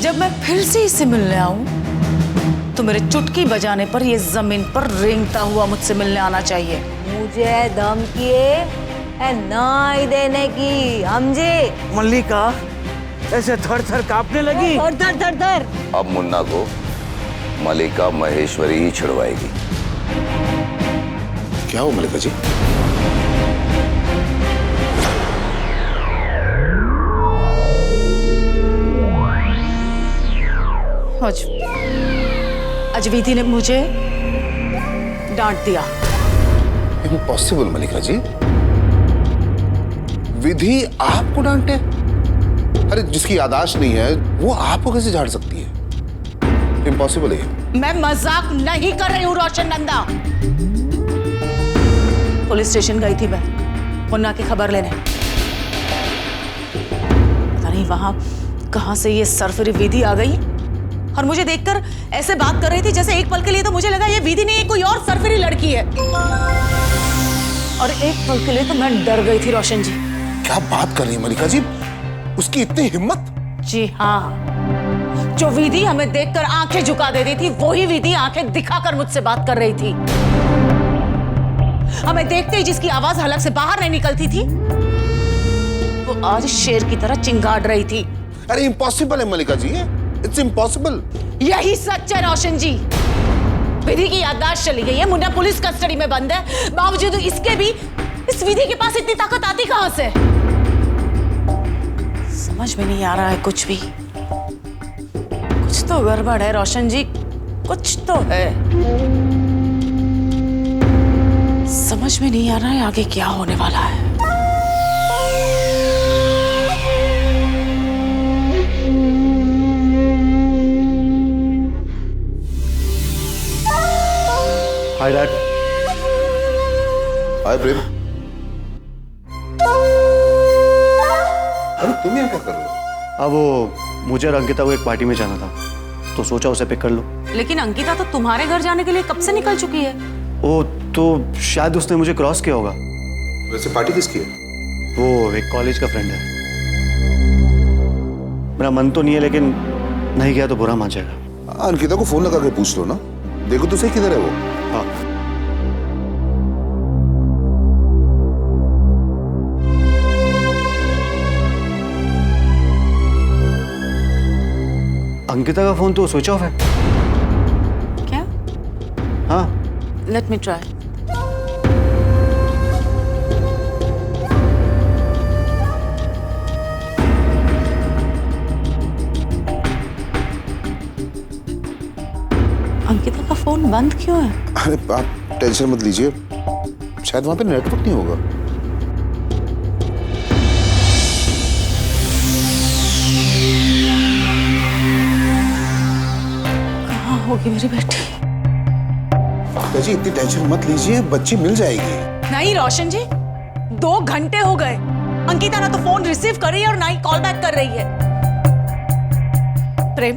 जब मैं फिर से इसे मिलने आऊं तो मेरे चुटकी बजाने पर ये जमीन पर रेंगता हुआ मुझसे मिलने आना चाहिए। मुझे धमकी है नहीं देने की, समझे? मल्लिका ऐसे थर थर कांपने लगी। थर थर थर थर। अब मुन्ना को मल्लिका महेश्वरी ही छिड़वाएगी। क्या हो मल्लिका जी? आज विधि ने मुझे डांट दिया। इम्पॉसिबल मल्लिका जी, विधि आपको डांटे? अरे जिसकी याददाश्त नहीं है वो आपको कैसे झाड़ सकती है? इम्पॉसिबल है। मैं मजाक नहीं कर रही हूँ रोशन नंदा। पुलिस स्टेशन गई थी मैं मुन्ना की खबर लेने। पता नहीं वहां कहां से ये सरफरी विधि आ गई और मुझे देखकर ऐसे बात कर रही थी जैसे एक पल के लिए तो मुझे लगा ये विधि नहीं, ये कोई और सरफरी लड़की है। और एक पल के लिए तो मैं डर गई थी रोशन जी। क्या बात कर रही है मल्लिका जी? उसकी इतनी हिम्मत? जी हाँ, जो विधि हमें देखकर आंखें झुका देती थी वही विधि आंखें दिखाकर मुझसे बात कर रही थी। हमें देखते ही जिसकी आवाज हलक से बाहर नहीं निकलती थी वो आज शेर की तरह चिंगाड़ रही थी। अरे इम्पॉसिबल है मल्लिका जी, इट्स इम्पॉसिबल। यही सच है रोशन जी। विधि की याददाश्त चली गई है, मुन्ना पुलिस कस्टडी में बंद है, बावजूद इसके भी इस विधि के पास इतनी ताकत आती कहां से? समझ में नहीं आ रहा है कुछ भी। कुछ तो गड़बड़ है रोशन जी, कुछ तो है। समझ में नहीं आ रहा है आगे क्या होने वाला है। Hi dad. हाय प्रेम। अरे तुम यहाँ क्या कर रहे हो? अब वो मुझे और अंकिता को एक पार्टी में जाना था तो सोचा उसे पिक कर लो। लेकिन अंकिता तो तुम्हारे घर जाने के लिए कब से निकल चुकी है। ओ तो शायद उसने मुझे क्रॉस किया होगा। वैसे पार्टी किसकी है? वो एक कॉलेज का फ्रेंड है। मेरा मन तो नहीं है लेकिन नहीं गया तो बुरा मान जाएगा। अंकिता को फोन लगा के पूछ लो ना, देखो तो सही किधर है वो। हाँ। अंकिता का फोन तो स्विच ऑफ है। क्या? हाँ। Let me try. अंकिता का फोन बंद क्यों है? अरे आप टेंशन मत लीजिए, शायद वहां पे नेटवर्क नहीं होगा। कहाँ होगी मेरी बेटी? जी इतनी टेंशन मत लीजिए, बच्ची मिल जाएगी। नहीं रोशन जी, 2 घंटे हो गए, अंकिता ना तो फोन रिसीव कर रही है और ना ही कॉल बैक कर रही है। प्रेम,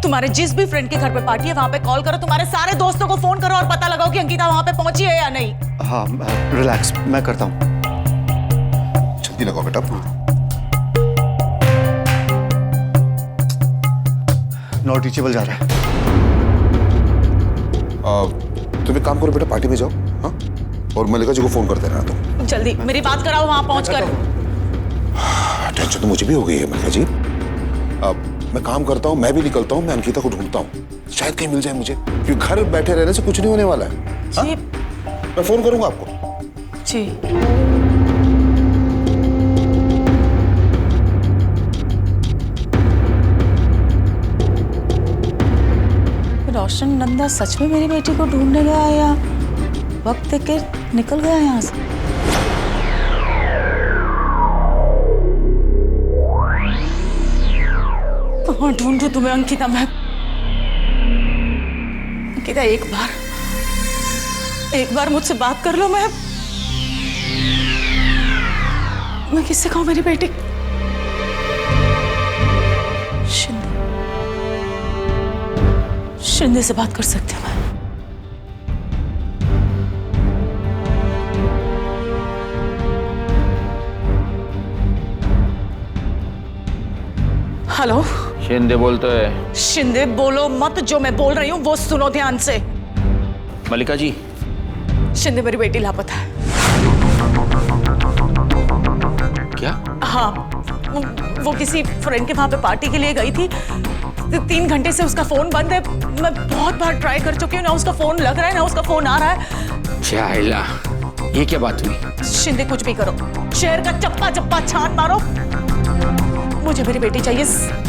तुम्हारे जिस भी फ्रेंड के घर पे पार्टी है वहां पे कॉल करो, तुम्हारे सारे दोस्तों को फोन करो और पता लगाओ कि अंकिता वहां पे पहुंची है या नहीं। हाँ रिलैक्स, मैं करता हूँ। जल्दी लगाओ बेटा। नॉट रीचेबल जा रहा है। तुम एक काम करो बेटा, पार्टी में जाओ। हाँ, और मल्लिका जी को फोन कर देना तुम। जल्दी मेरी बात कराओ वहां पहुंचकर। टेंशन तो मुझे भी हो गई है मल्लिका जी। मैं काम करता हूँ, मैं भी निकलता हूँ, मैं अंकिता को ढूंढता हूँ, शायद कहीं मिल जाए मुझे, क्योंकि घर बैठे रहने से कुछ नहीं होने वाला है। हाँ? मैं फोन करूंगा आपको। जी। रोशन नंदा सच में मेरी बेटी को ढूंढने गया या वक्त देख के निकल गया यहाँ से? कहाँ ढूंढूं तुम्हें अंकिता? मैं अंकिता एक बार मुझसे बात कर लो। मैं किससे कहूँ मेरी बेटी? शिंदे से बात कर सकती हूँ मैं। हेलो, शिंदे बोलते है। शिंदे बोलो मत, जो मैं बोल रही हूँ वो सुनो ध्यान से। मल्लिका जी, शिंदे मेरी बेटी लापता है। क्या? हाँ, वो किसी फ्रेंड के वहां पे पार्टी के लिए गई थी। 3 घंटे से उसका फोन बंद है। मैं बहुत बार ट्राई कर चुकी हूँ, ना उसका फोन लग रहा है ना उसका फोन आ रहा है। शाइला, ये क्या बात हुई? शिंदे कुछ भी करो, शहर का चप्पा चप्पा छान मारो, मुझे मेरी बेटी चाहिए,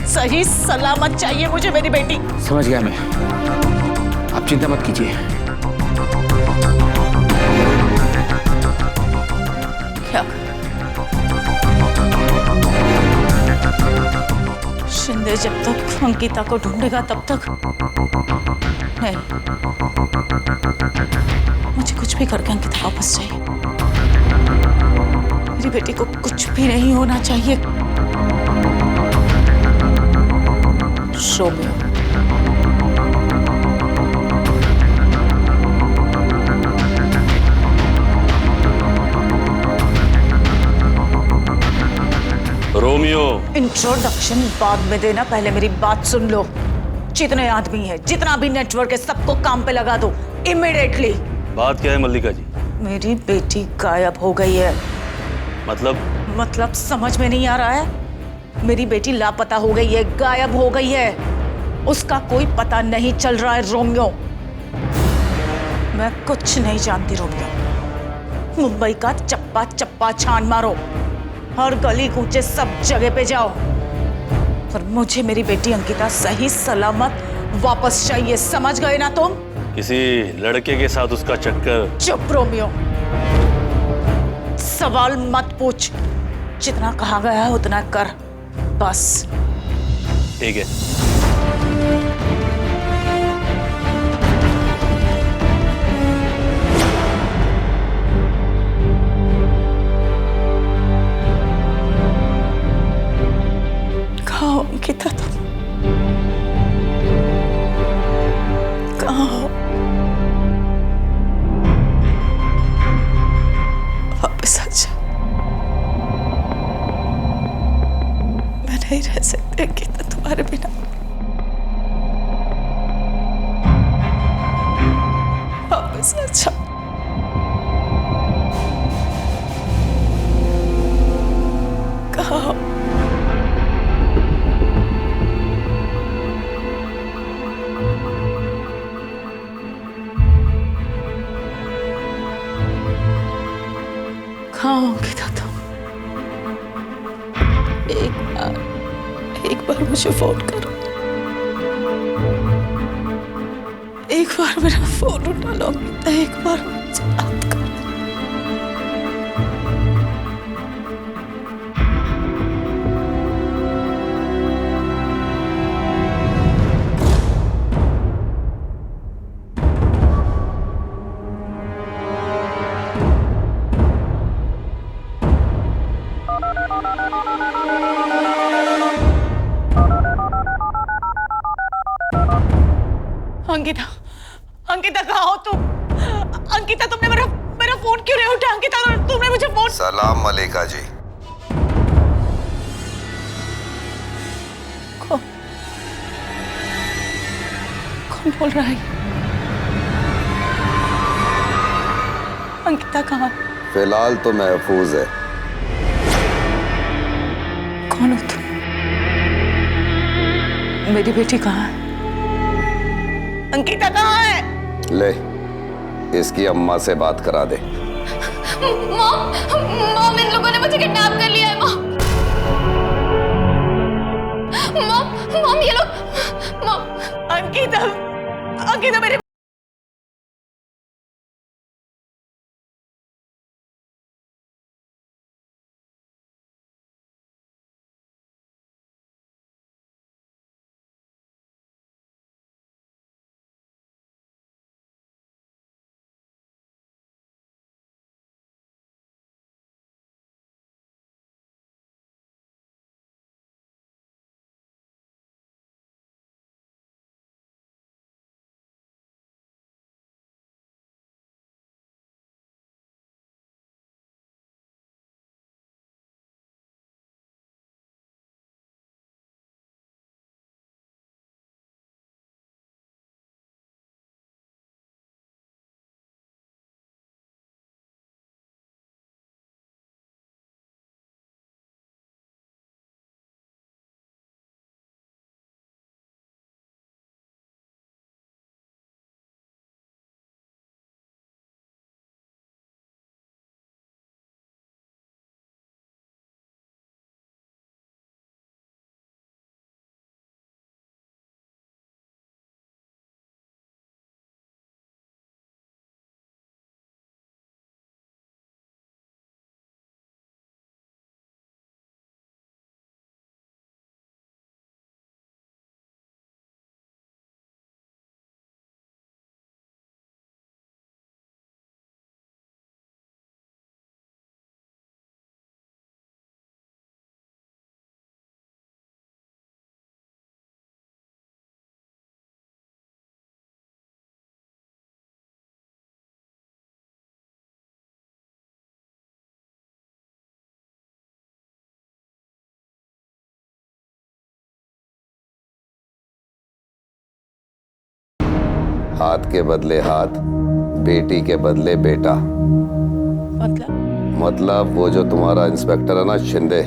सही सलामत चाहिए मुझे मेरी बेटी। समझ गया मैं, आप चिंता मत कीजिए। क्या? शिंदे जब तक अंकिता को ढूंढेगा तब तक नहीं, मुझे कुछ भी करके अंकिता वापस चाहिए। मेरी बेटी को कुछ भी नहीं होना चाहिए। रोमियो, रोमियो, इंट्रोडक्शन बाद में देना, पहले मेरी बात सुन लो। जितने आदमी है, जितना भी नेटवर्क है, सबको काम पे लगा दो इमीडिएटली। बात क्या है मल्लिका जी? मेरी बेटी गायब हो गई है। मतलब समझ में नहीं आ रहा है? मेरी बेटी लापता हो गई है, गायब हो गई है, उसका कोई पता नहीं चल रहा है रोमियो। मैं कुछ नहीं जानती रोमियो। मुंबई का चप्पा चप्पा छान मारो, हर गली कूचे सब जगह पे जाओ, पर मुझे मेरी बेटी अंकिता सही सलामत वापस चाहिए। समझ गए ना तुम? किसी लड़के के साथ उसका चक्कर? चुप रोमियो, सवाल मत पूछ, जितना कहा गया है उतना कर बस। ठीक है। कहाँ हो अंकिता तुम? कहाँ हो? वापस आ जा, मैं नहीं रह सकती अंकिता तुम्हारे बिना। वापस आ जा। कहाँ हो? कहाँ हो अंकिता तुम? एक बार मुझे फोन करो, एक बार मेरा फोन उठा लो अंकिता, एक बार मुझे याद करो। अंकिता, अंकिता कहाँ हो तुम? अंकिता तुमने मेरा फोन क्यों नहीं उठा? अंकिता तुमने मुझे फोन। सलाम मलिका जी। कौन बोल रहा है? अंकिता कहाँ? फिलहाल तो महफूज है। कौन हो तुम? मेरी बेटी कहाँ है? अंकिता कहाँ है? ले, इसकी अम्मा से बात करा दे। मॉम, इन लोगों ने मुझे किडनैप कर लिया है मॉम। मॉम, ये लोग। मॉम, अंकिता, अंकिता मेरे हाथ के बदले हाथ, बेटी के बदले बेटा। मतलब वो जो तुम्हारा इंस्पेक्टर है ना शिंदे,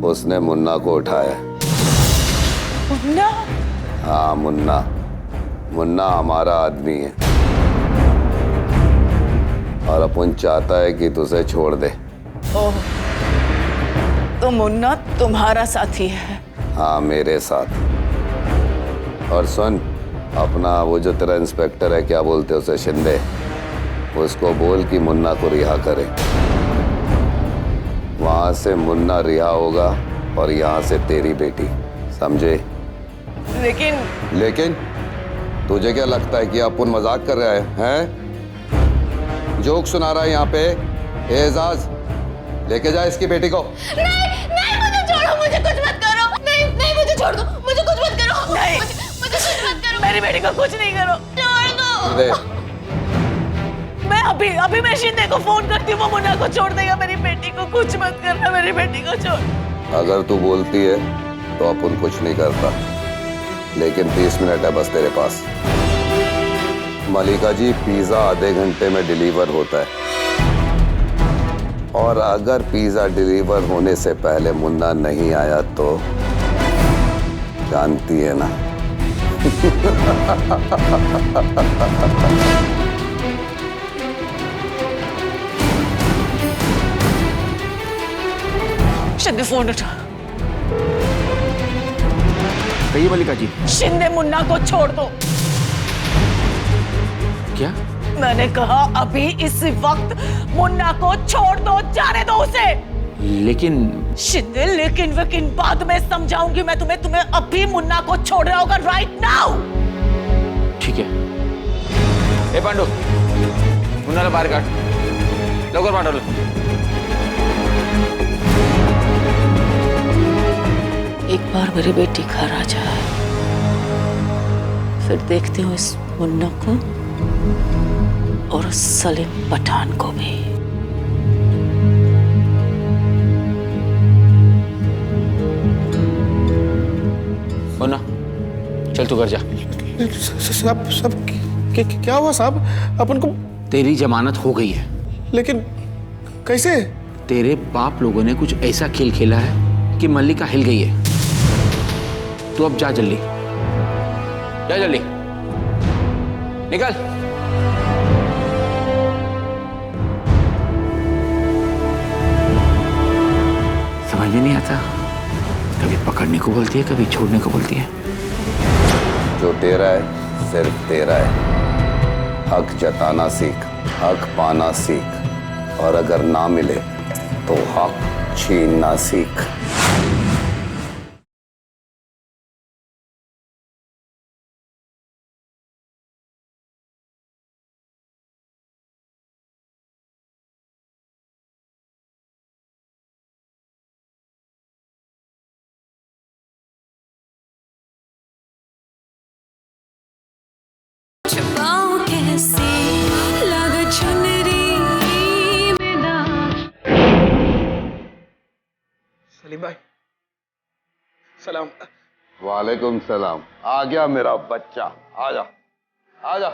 उसने मुन्ना को उठाया। मुन्ना? हाँ मुन्ना। मुन्ना हमारा आदमी है और अपन चाहता है कि तुझे छोड़ दे। ओह, तो मुन्ना तुम्हारा साथी है? हाँ मेरे साथ। और सुन, अपना वो जो तेरा इंस्पेक्टर है, क्या बोलते हैं उसे, शिंदे, उसको बोल कि मुन्ना को रिहा करे। वहां से मुन्ना रिहा होगा और यहाँ से तेरी बेटी, समझे? लेकिन तुझे क्या लगता है कि अपन मजाक कर रहा हैं? जोक सुना रहा है यहाँ पे? एजाज, लेके जा इसकी बेटी को। नहीं मुझे छोड़ो, मुझे कुछ मत करो। नहीं मुझे छोड़ दो, मुझे कुछ मत करो। नहीं, मुझे कुछ मत करो। मेरी बेटी को कुछ नहीं करो। छोड़ दो। दे। मैं अभी मैं शिंदे को फोन करती हूँ, वो मुन्ना को छोड़ देगा। मेरी बेटी को कुछ मत करना, मेरी बेटी को छोड़। अगर तू बोलती है तो अपन कुछ नहीं करता, लेकिन 30 मिनट है बस तेरे पास। मलिका जी, पिज्जा आधे घंटे में डिलीवर होता है, और अगर पिज्जा डिलीवर होने से पहले मुन्ना नहीं आया तो जानती है ना। शिंदे फोन उठा। कहिए मल्लिका जी। शिंदे, मुन्ना को छोड़ दो। क्या? मैंने कहा अभी इस वक्त मुन्ना को छोड़ दो, जाने दो उसे। लेकिन शिंदे, लेकिन बाद में समझाऊंगी मैं तुम्हें अभी मुन्ना को छोड़ना होगा, राइट नाउ। ठीक है। ए पांडु, मुन्नाला बाहेर काढ, लवकर पाठवलं। एक बार मेरी बेटी घर आ जाए, फिर देखती हूँ इस मुन्ना को और सलीम पठान को भी। मुन्ना, चल तू घर जा। सब क्या हुआ साहब? अपन को तेरी जमानत हो गई है। लेकिन कैसे? तेरे बाप लोगों ने कुछ ऐसा खेल खेला है कि मल्लिका हिल गई है। तू अब जा जल्दी, जा जल्दी, निकल। समझ में नहीं आता, कभी पकड़ने को बोलती है, कभी छोड़ने को बोलती है। जो तेरा है सिर्फ तेरा है। हक जताना सीख, हक पाना सीख, और अगर ना मिले तो हक छीनना सीख। सलीम भाई, सलाम। वालेकुम सलाम। आ गया मेरा बच्चा, आजा आजा।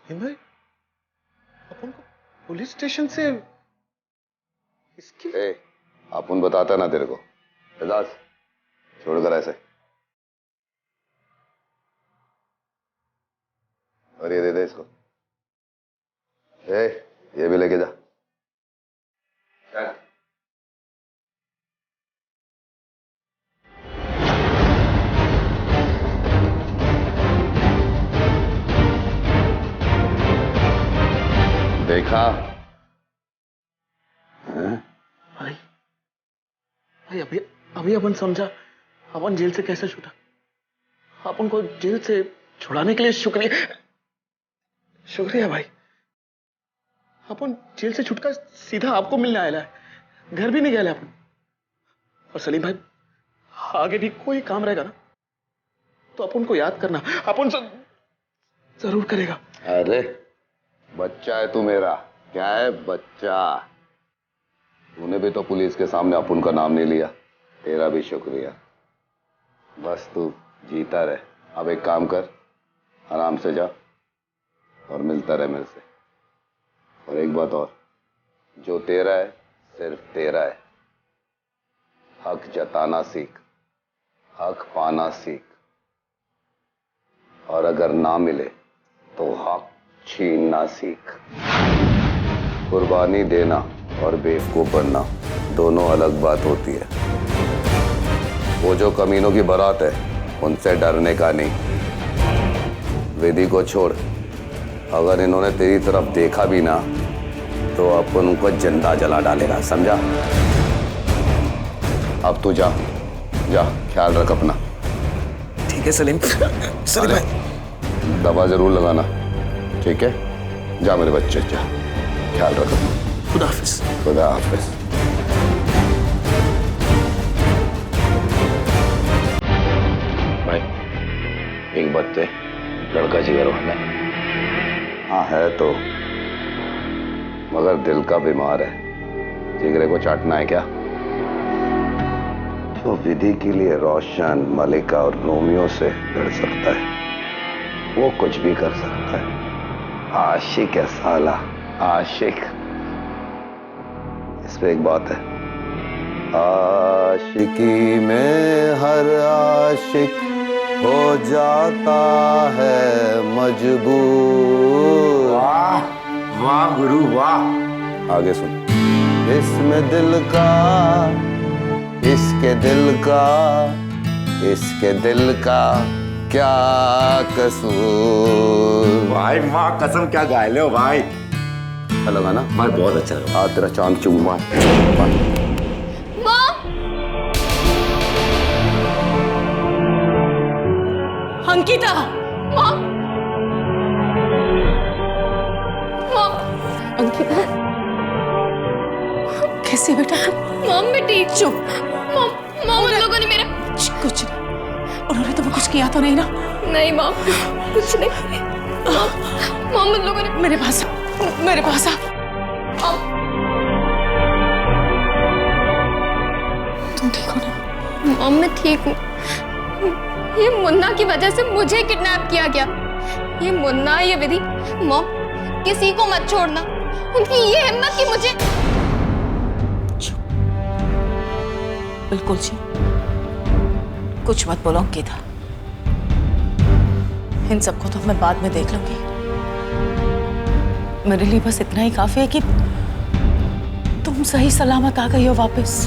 सलीम भाई, अपन को पुलिस स्टेशन से इसकी अपन बताता ना तेरे को। एजाज, छोड़कर ऐसे, और ये दे दे इसको। ये भी लेके जा। देखा? भाई अभी अपन समझा अपन जेल से कैसे छूटा। अपन को जेल से छुड़ाने के लिए शुक्रिया भाई। अपन जेल से छुटकर सीधा आपको मिलने आया है, घर भी नहीं गया अपन। और सलीम भाई, आगे भी कोई काम रहेगा ना तो अपन को याद करना, अपन जरूर करेगा। अरे बच्चा है तू मेरा, क्या है बच्चा? तूने भी तो पुलिस के सामने अपुन का नाम नहीं लिया। तेरा भी शुक्रिया। बस तू जीता रहे। अब एक काम कर, आराम से जा और मिलता रहे मेरे से। और एक बात और, जो तेरा है सिर्फ तेरा है। हक जताना सीख, हक पाना सीख, और अगर ना मिले तो हक छीनना सीख। कुर्बानी देना और बेवकूफ बनना दोनों अलग बात होती है। वो जो कमीनों की बारात है उनसे डरने का नहीं। विधि को छोड़, अगर इन्होंने तेरी तरफ देखा भी ना तो अपन उनको जिंदा जला डालेगा, समझा? अब तू जा जा, ख्याल रख अपना। ठीक है सलीम। सलीम भाई, दवा जरूर लगाना, ठीक है? जा मेरे बच्चे, जा, ख्याल रख अपना। खुदा हाफिज। खुदा हाफिज। भाई एक बात है, लड़का जिगर वाला है। हाँ है तो, मगर दिल का बीमार है। जिगरे को चाटना है क्या? जो विधि के लिए रोशन, मलिका और रोमियो से लड़ सकता है वो कुछ भी कर सकता है। आशिक है साला, आशिक। इस पे एक बात है, आशिकी में हर आशिक हो जाता है मजबूर। वाह वाह गुरु वाह। आगे सुन। इसमें दिल का, इसके दिल का, इसके दिल का क्या कसूर। भाई माँ कसम क्या गा ले हो भाई। अच्छा लगा ना भाई? बहुत अच्छा लगा। आ तेरा चांद चुम्मा। अंकिता, मॉम, मॉम, अंकिता कैसे बेटा तुम? मॉम मैं ठीक। चुप। मॉम, मॉम उन लोगों ने मेरा कुछ नहीं, उन्होंने तुम्हें कुछ किया तो नहीं ना? नहीं मॉम, कुछ नहीं। मॉम, मॉम उन लोगों ने मेरे पास आ, मेरे पास आ। तुम ठीक हो ना? मॉम मैं ठीक हूँ। ये मुन्ना की वजह से मुझे किडनैप किया गया। ये मुन्ना, ये विधि। मॉम किसी को मत छोड़ना। उनकी ये हिम्मत कि मुझे। बिल्कुल जी, कुछ मत बोलो अंकिता। इन सबको तो मैं बाद में देख लूंगी। मेरे लिए बस इतना ही काफी है कि तुम सही सलामत आ गई हो वापस।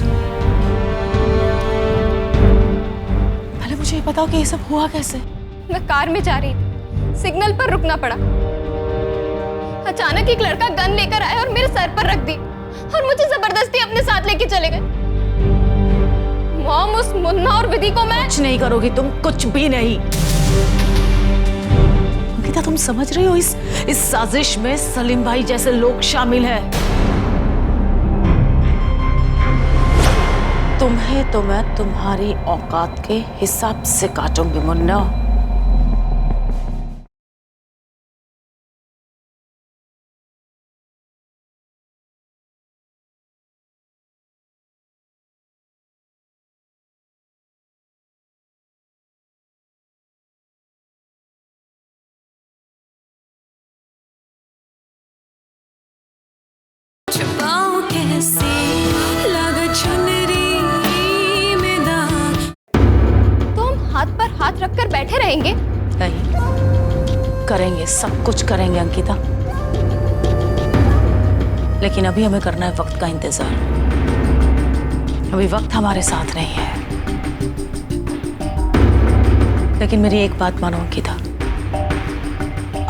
पहले मुझे ये बताओ कि ये सब हुआ कैसे? मैं कार में जा रही थी, सिग्नल पर रुकना पड़ा। अचानक एक लड़का गन लेकर आया और मेरे सर पर रख दी और मुझे जबरदस्ती अपने साथ लेके चले गए। मॉम उस मुन्ना और विधि को मैं कुछ नहीं करोगी तुम, कुछ भी नहीं। अंकिता तुम समझ रही हो, इस साजिश में सलीम भाई जैसे लोग शामिल हैं। तुम्हें तो मैं तुम्हारी औकात के हिसाब से काटूंगी मुन्ना। तो हम हाथ पर हाथ रखकर बैठे रहेंगे? नहीं, करेंगे, सब कुछ करेंगे अंकिता। लेकिन अभी हमें करना है वक्त का इंतजार। अभी वक्त हमारे साथ नहीं है। लेकिन मेरी एक बात मानो अंकिता,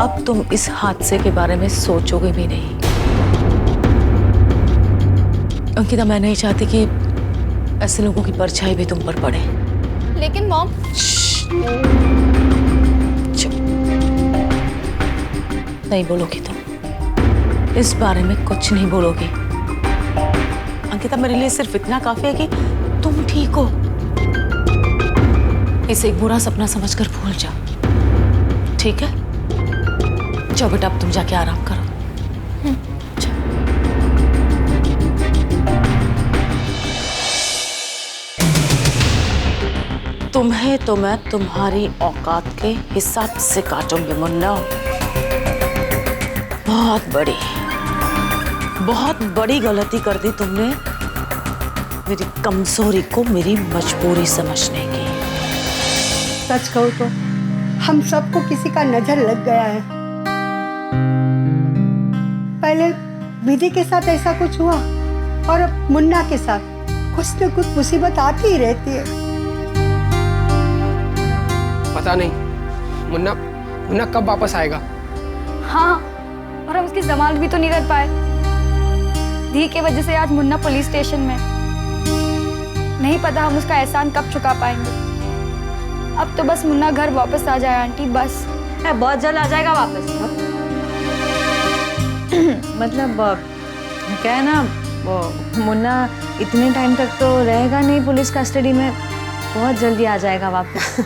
अब तुम इस हादसे के बारे में सोचोगे भी नहीं। अंकिता मैं नहीं चाहती कि ऐसे लोगों की परछाई भी तुम पर पड़े। लेकिन मॉम, चुप, नहीं बोलोगी तुम, इस बारे में कुछ नहीं बोलोगी। अंकिता मेरे लिए सिर्फ इतना काफी है कि तुम ठीक हो। इसे एक बुरा सपना समझकर भूल जाओ, ठीक है? जाओ बेटा, अब तुम जाके आराम करो। जाओ। चाहे तो मैं तुम्हारी औकात के हिसाब से काटूंगी मुन्ना। बहुत बड़ी गलती कर दी तुमने मेरी कमजोरी को मेरी मजबूरी समझने की। सच कहूं तो हम सबको किसी का नजर लग गया है। पहले विधि के साथ ऐसा कुछ हुआ और अब मुन्ना के साथ कुछ न कुछ मुसीबत आती ही रहती है। पता नहीं मुन्ना कब वापस आएगा। हाँ, और हम उसकी जमानत भी तो नहीं कर पाए। धी की वजह से आज मुन्ना पुलिस स्टेशन में। नहीं पता हम उसका एहसान कब चुका पाएंगे। अब तो बस मुन्ना घर वापस आ जाए आंटी, बस। बहुत जल्द आ जाएगा वापस। मतलब क्या है ना, वो मुन्ना इतने टाइम तक तो रहेगा नहीं पुलिस कस्टडी में, बहुत जल्दी आ जाएगा वापस।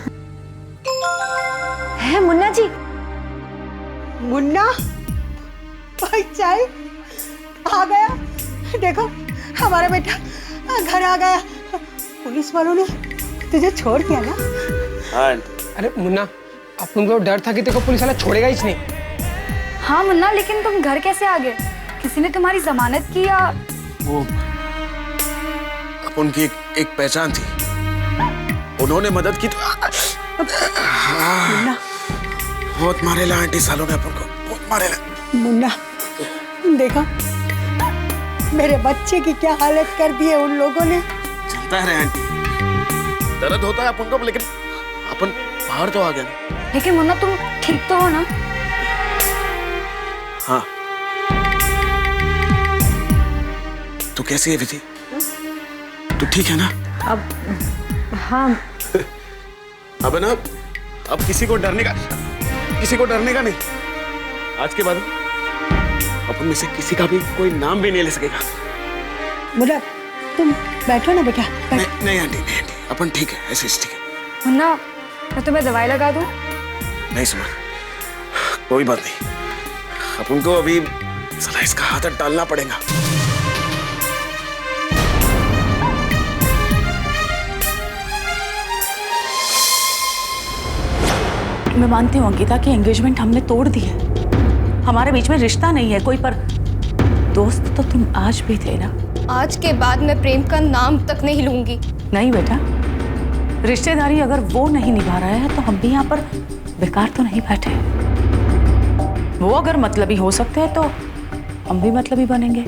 है मुन्ना जी। मुन्ना भाई चाय आ गया। देखो हमारा बेटा घर आ गया। पुलिस वालों ने तुझे छोड़ दिया ना। अरे मुन्ना, अपन को डर था कि तेरे को पुलिस वाला छोड़ेगा ही नहीं। हाँ मुन्ना, लेकिन तुम घर कैसे आ गए? किसी ने तुम्हारी जमानत की या? वो उनकी एक पहचान थी, उन्होंने मदद की तो मुन्ना बहुत मारेला आंटी सालों ने अपन को, बहुत मारेला। मुन्ना देखा मेरे बच्चे की क्या हालत कर दी है उन लोगों ने। चलता है आंटी, दर्द होता है अपन को, लेकिन अपन बाहर तो आ गए। लेकिन मुन्ना तुम ठीक तो हो ना? हाँ। तू कैसी है विधि? तू ठीक है ना? अब हाँ। अब ना, अब किसी को डरने का नहीं। आज के बाद अपन में से किसी का भी कोई नाम भी नहीं ले सकेगा। मुन्ना तुम बैठो ना बेटा। नहीं आंटी, अपन ठीक है, ऐसे ठीक है। मुन्ना, मैं तुम्हें दवाई लगा दूं? नहीं सुमन, कोई बात नहीं। अपन को अभी साला इसका हाथ डालना पड़ेगा। मैं मानती हूँ अंकिता की एंगेजमेंट हमने तोड़ दी है, हमारे बीच में रिश्ता नहीं है कोई, पर दोस्त तो तुम आज भी थे ना। आज के बाद मैं प्रेम का नाम तक नहीं लूंगी। नहीं बेटा, रिश्तेदारी अगर वो नहीं निभा रहा है तो हम भी यहाँ पर बेकार तो नहीं बैठे। वो अगर मतलबी हो सकते हैं तो हम भी मतलबी बनेंगे।